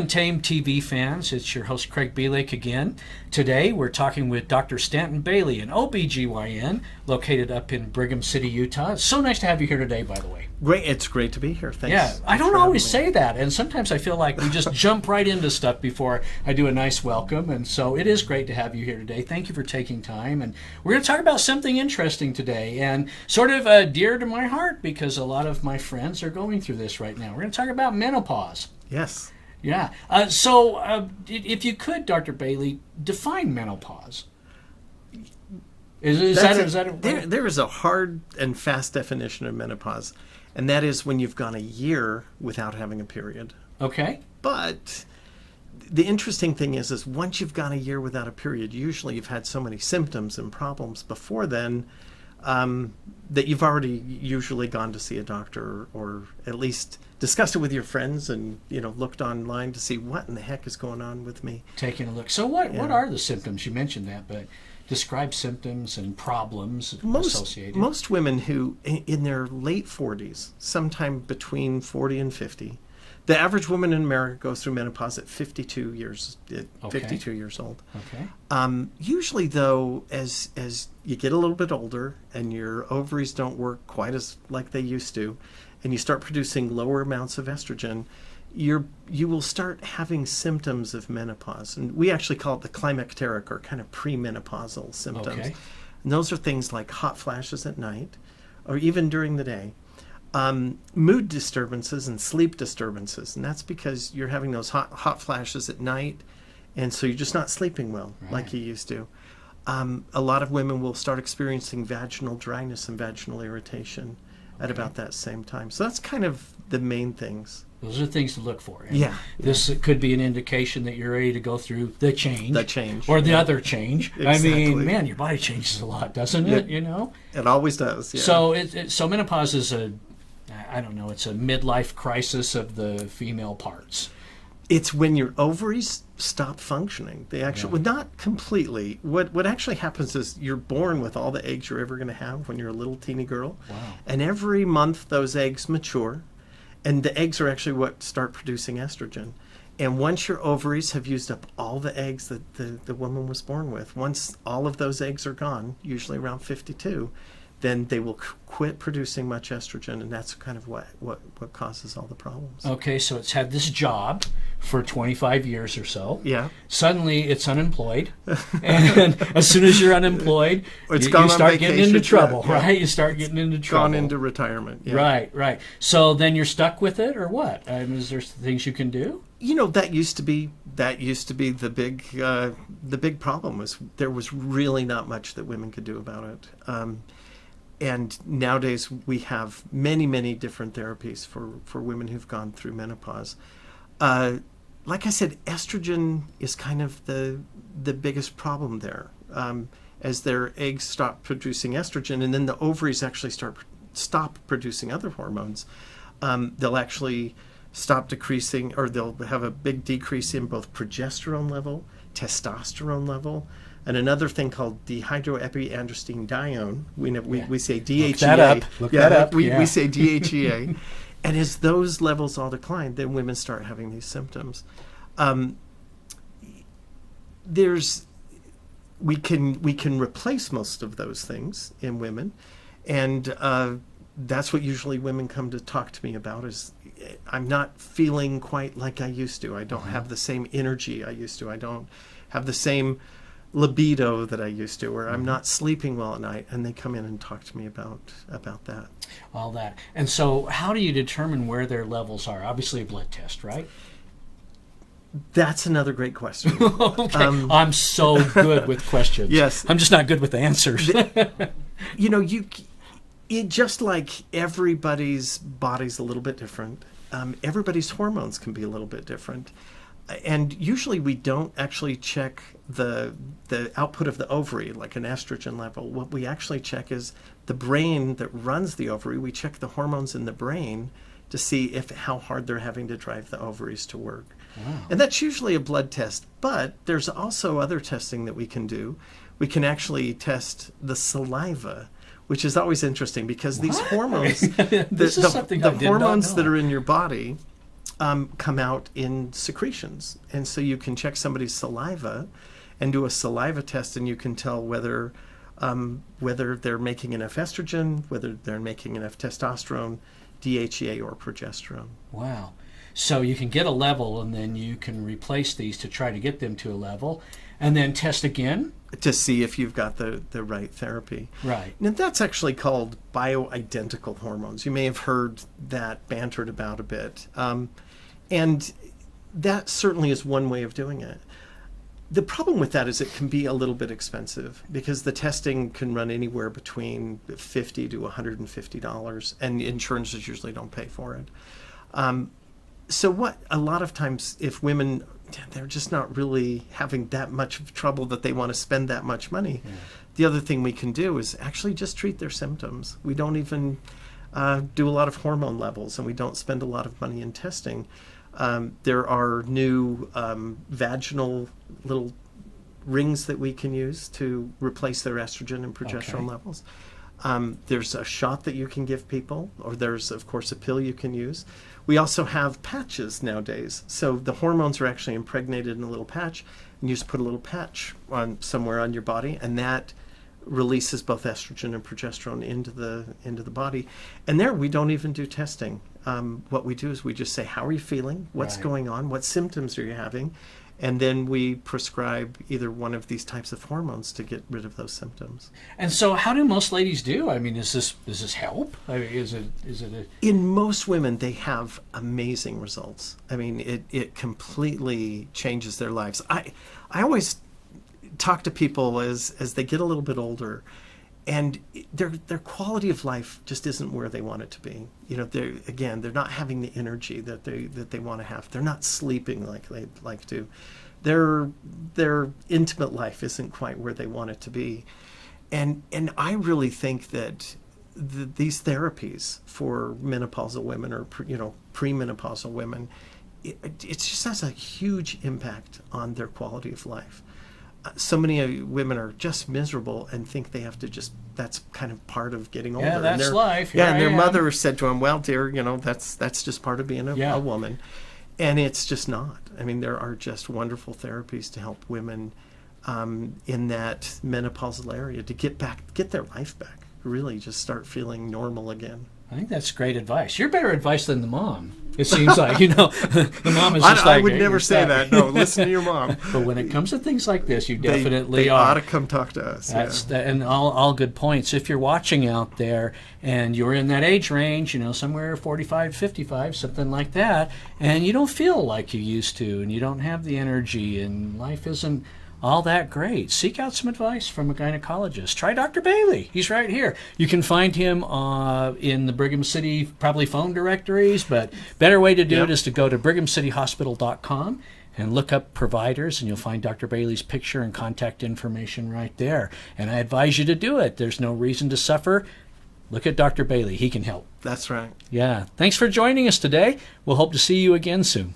Untamed TV fans, it's your host Craig Bielek again. Today we're talking with Dr. Stanton Bailey, an OBGYN located up in Brigham City, Utah. It's so nice to have you here today, by the way. Great. It's great to be here. Thanks. Yeah, I don't always say that, and sometimes I feel like we just jump right into stuff before I do a nice welcome, and so it is great to have you here today. Thank you for taking time, and we're going to talk about something interesting today, and sort of dear to my heart because a lot of my friends are going through this right now. We're going to talk about menopause. Yes. Yeah. So if you could, Dr. Bailey, define menopause. There is a hard and fast definition of menopause, and that is when you've gone a year without having a period. Okay. But the interesting thing is once you've gone a year without a period, usually you've had so many symptoms and problems before then that you've already usually gone to see a doctor or at least discussed it with your friends and, looked online to see what in the heck is going on with me. Taking a look. So what are the symptoms? You mentioned that, but describe symptoms and problems associated. Most women who, in their late 40s, sometime between 40 and 50, the average woman in America goes through menopause at 52 years old. Okay. Usually, though, as you get a little bit older and your ovaries don't work quite as like they used to, and you start producing lower amounts of estrogen, you will start having symptoms of menopause. And we actually call it the climacteric or kind of premenopausal symptoms. Okay. And those are things like hot flashes at night or even during the day. Mood disturbances and sleep disturbances, and that's because you're having those hot flashes at night, and so you're just not sleeping well like you used to. A lot of women will start experiencing vaginal dryness and vaginal irritation at about that same time. So that's kind of the main things. Those are things to look for. And yeah. This could be an indication that you're ready to go through the change. Or the other change. Exactly. I mean, man, your body changes a lot, doesn't it? It always does, yeah. So menopause is it's a midlife crisis of the female parts. It's when your ovaries stop functioning. They actually, well, not completely. What actually happens is you're born with all the eggs you're ever going to have when you're a little teeny girl. Wow. And every month those eggs mature, and the eggs are actually what start producing estrogen. And once your ovaries have used up all the eggs that the woman was born with, once all of those eggs are gone, usually around 52, then they will quit producing much estrogen, and that's kind of what causes all the problems. Okay, so it's had this job for 25 years or so. Yeah. Suddenly it's unemployed, and as soon as you're unemployed, you start getting into trouble, right? You start getting into trouble. Gone into retirement. Yeah. Right. So then you're stuck with it, or what? Is there things you can do? That used to be the big problem. Was there was really not much that women could do about it. And nowadays we have many, many different therapies for women who've gone through menopause. Like I said, estrogen is kind of the biggest problem there. As their eggs stop producing estrogen, and then the ovaries actually stop producing other hormones, they'll actually stop decreasing, or they'll have a big decrease in both progesterone level, testosterone level, and another thing called dehydroepiandrosterone. We say DHEA. Look that up. We say DHEA. And as those levels all decline, then women start having these symptoms. We can replace most of those things in women, and that's what usually women come to talk to me about is, I'm not feeling quite like I used to. I don't have the same energy I used to. I don't have the same libido that I used to, or I'm not sleeping well at night, and they come in and talk to me about that. All that. And so how do you determine where their levels are? Obviously a blood test, right? That's another great question. Okay. I'm so good with questions. Yes. I'm just not good with answers. Just like everybody's body's a little bit different, everybody's hormones can be a little bit different. And usually we don't actually check the output of the ovary, like an estrogen level. What we actually check is the brain that runs the ovary. We check the hormones in the brain to see how hard they're having to drive the ovaries to work. Wow. And that's usually a blood test, but there's also other testing that we can do. We can actually test the saliva, which is always interesting because these hormones, the hormones that are in your body, come out in secretions. And so you can check somebody's saliva and do a saliva test, and you can tell whether they're making enough estrogen, whether they're making enough testosterone, DHEA, or progesterone. Wow. So you can get a level, and then you can replace these to try to get them to a level, and then test again? To see if you've got the right therapy. Right. Now, that's actually called bioidentical hormones. You may have heard that bantered about a bit. And that certainly is one way of doing it. The problem with that is it can be a little bit expensive, because the testing can run anywhere between $50 to $150, and insurances usually don't pay for it. So what a lot of times, if women, they're just not really having that much of trouble that they want to spend that much money, the other thing we can do is actually just treat their symptoms. We don't even do a lot of hormone levels, and we don't spend a lot of money in testing. There are new vaginal little rings that we can use to replace their estrogen and progesterone levels. There's a shot that you can give people, or there's, of course, a pill you can use. We also have patches nowadays. So the hormones are actually impregnated in a little patch, and you just put a little patch on somewhere on your body, and that releases both estrogen and progesterone into the body. And there, we don't even do testing. What we do is we just say, how are you feeling? What's going on? What symptoms are you having? And then we prescribe either one of these types of hormones to get rid of those symptoms. And so how do most ladies do? I mean, does this help? I mean, is it a... In most women, they have amazing results. I mean, it completely changes their lives. I always talk to people as they get a little bit older, and their quality of life just isn't where they want it to be. You know, they're not having the energy that they want to have. They're not sleeping like they'd like to. Their intimate life isn't quite where they want it to be. And I really think that these therapies for menopausal women, or premenopausal women, it just has a huge impact on their quality of life. So many women are just miserable and think they have to that's kind of part of getting older. Yeah, that's life. And their mother said to them, well, dear, that's just part of being a woman. And it's just not. I mean, there are just wonderful therapies to help women in that menopausal area to get their life back, really just start feeling normal again. I think that's great advice. You're better advice than the mom. It seems like, the mom is just like... I would never say that. No, listen to your mom. But when it comes to things like this, you definitely they are. ought to come talk to us. And all good points. If you're watching out there and you're in that age range, somewhere 45, 55, something like that, and you don't feel like you used to, and you don't have the energy, and life isn't all that great, seek out some advice from a gynecologist. Try Dr. Bailey. He's right here. You can find him in the Brigham City, probably phone directories, but better way to do it is to go to brighamcityhospital.com and look up providers, and you'll find Dr. Bailey's picture and contact information right there. And I advise you to do it. There's no reason to suffer. Look at Dr. Bailey. He can help. That's right. Yeah. Thanks for joining us today. We'll hope to see you again soon.